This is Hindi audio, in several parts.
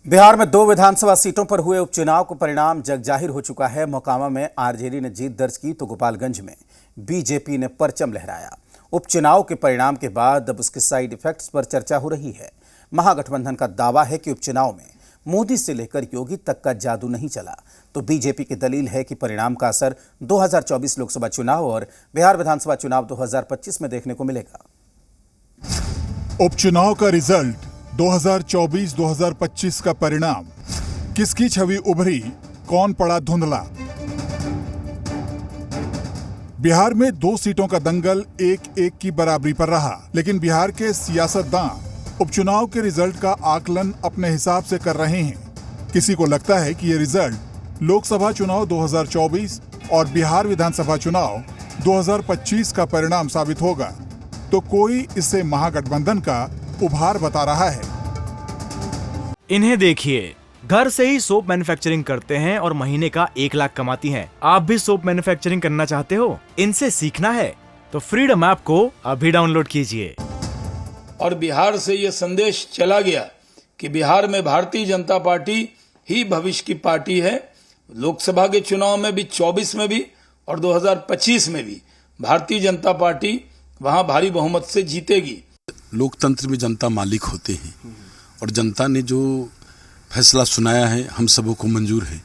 बिहार में 2 विधानसभा सीटों पर हुए उपचुनाव का परिणाम जगजाहिर हो चुका है। मोकामा में आरजेडी ने जीत दर्ज की तो गोपालगंज में बीजेपी ने परचम लहराया। उपचुनाव के परिणाम के बाद अब उसके साइड इफेक्ट्स पर चर्चा हो रही है। महागठबंधन का दावा है कि उपचुनाव में मोदी से लेकर योगी तक का जादू नहीं चला, तो बीजेपी की दलील है कि परिणाम का असर 2024 लोकसभा चुनाव और बिहार विधानसभा चुनाव 2025 में देखने को मिलेगा। उपचुनाव का रिजल्ट, 2024-2025 का परिणाम, किसकी छवि उभरी, कौन पड़ा धुंधला। बिहार में 2 सीटों का दंगल 1-1 की बराबरी पर रहा, लेकिन बिहार के सियासतदान उपचुनाव के रिजल्ट का आकलन अपने हिसाब से कर रहे हैं। किसी को लगता है कि ये रिजल्ट लोकसभा चुनाव 2024 और बिहार विधानसभा चुनाव 2025 का परिणाम साबित होगा, तो कोई इसे महागठबंधन का उभार बता रहा है। इन्हें देखिए, घर से ही सोप मैन्युफैक्चरिंग करते हैं और महीने का 1 लाख कमाती हैं। आप भी सोप मैन्युफैक्चरिंग करना चाहते हो? इनसे सीखना है तो फ्रीडम ऐप को अभी डाउनलोड कीजिए। और बिहार से ये संदेश चला गया कि बिहार में भारतीय जनता पार्टी ही भविष्य की पार्टी है। लोकसभा के चुनाव में भी, 24 में भी और 2025 में भी भारतीय जनता पार्टी वहां भारी बहुमत से जीतेगी। लोकतंत्र में जनता मालिक होते हैं और जनता ने जो फैसला सुनाया है हम सबों को मंजूर है,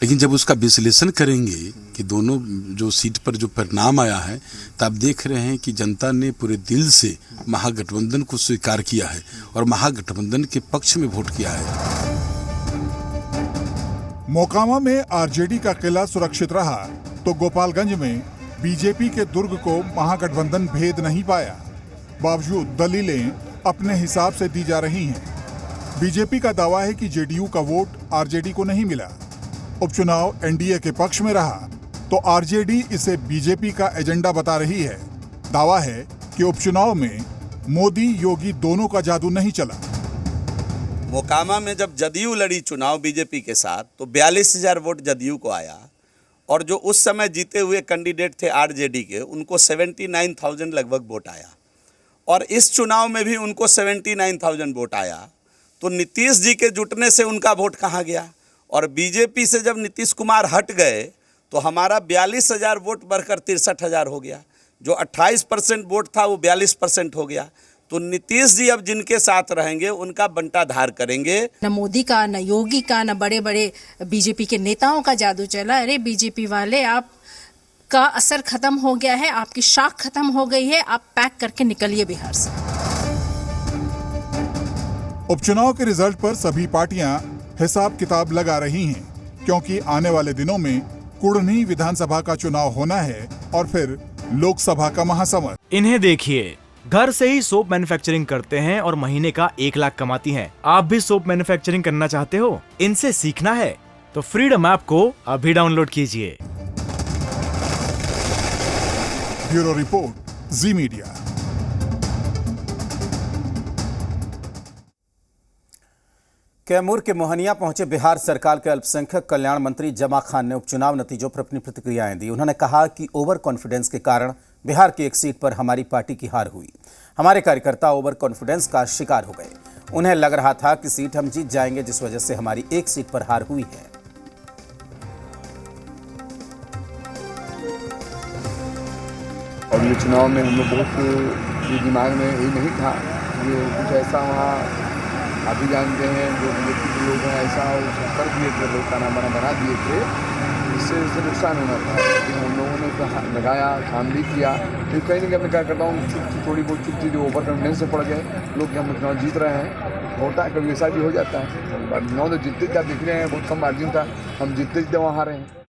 लेकिन जब उसका विश्लेषण करेंगे कि दोनों जो सीट पर जो परिणाम आया है, तो आप देख रहे हैं कि जनता ने पूरे दिल से महागठबंधन को स्वीकार किया है और महागठबंधन के पक्ष में वोट किया है। मोकामा में आरजेडी का किला सुरक्षित रहा तो गोपालगंज में बीजेपी के दुर्ग को महागठबंधन भेद नहीं पाया। बावजूद दलीलें अपने हिसाब से दी जा रही हैं। बीजेपी का दावा है कि जेडीयू का वोट आरजेडी को नहीं मिला। उपचुनाव एनडीए के पक्ष में रहा तो आरजेडी इसे बीजेपी का एजेंडा बता रही है। दावा है कि उपचुनाव में मोदी योगी दोनों का जादू नहीं चला। मोकामा में जब जदयू लड़ी चुनाव बीजेपी के साथ तो 42,000 वोट जदयू को आया और जो उस समय जीते हुए कैंडिडेट थे आरजेडी के, उनको 79,000 लगभग वोट आया। और इस चुनाव में भी उनको 79,000 वोट आया, तो नीतीश जी के जुटने से उनका वोट कहाँ गया। और बीजेपी से जब नीतीश कुमार हट गए तो हमारा 42,000 वोट बढ़कर 63,000 हो गया। जो 28% वोट था वो 42% हो गया। तो नीतीश जी अब जिनके साथ रहेंगे उनका बंटाधार करेंगे। न मोदी का, न योगी का, न बड़े बड़े बीजेपी के नेताओं का जादू चला। अरे बीजेपी वाले, आप का असर खत्म हो गया है, आपकी शाख खत्म हो गई है, आप पैक करके निकलिए बिहार से। उपचुनाव के रिजल्ट पर सभी पार्टियां हिसाब किताब लगा रही हैं, क्योंकि आने वाले दिनों में कुढ़नी विधानसभा का चुनाव होना है और फिर लोकसभा का महासमर। इन्हें देखिए, घर से ही सोप मैन्युफैक्चरिंग करते हैं और महीने का 1 लाख कमाती हैं। आप भी सोप मैन्युफैक्चरिंग करना चाहते हो? इनसे सीखना है तो फ्रीडम ऐप को अभी डाउनलोड कीजिए। ब्यूरो रिपोर्ट, जी मीडिया। कैमूर के मोहनिया पहुंचे बिहार सरकार के अल्पसंख्यक कल्याण मंत्री जमा खान ने उपचुनाव नतीजों पर अपनी प्रतिक्रियाएं दी। उन्होंने कहा कि ओवर कॉन्फिडेंस के कारण बिहार की एक सीट पर हमारी पार्टी की हार हुई। हमारे कार्यकर्ता ओवर कॉन्फिडेंस का शिकार हो गए। उन्हें लग रहा था कि सीट हम जीत जाएंगे, जिस वजह से हमारी एक सीट पर हार हुई है। और ये चुनाव में हम लोग बहुत ये दिमाग में यही नहीं था, ये कुछ ऐसा वहाँ आप भी जानते हैं जो बीजेपी के लोग हैं ऐसा कर दिए थे, लोग का नाम बना दिए थे, इससे नुकसान होना था। लेकिन हम लोगों ने तो लगाया, काम भी किया। फिर कहीं ना कहीं अपने कार्यकर्ताओं की थोड़ी बहुत चुप थी जो ओवर कॉन्फिडेंस से पड़ गए लोग कि हम चुनाव जीत रहे हैं। होता है, कभी ऐसा भी हो जाता है। 9 तो जीतते क्या दिख रहे हैं, बहुत कम मार्जिन था, हम जीतते वहाँ हारे हैं।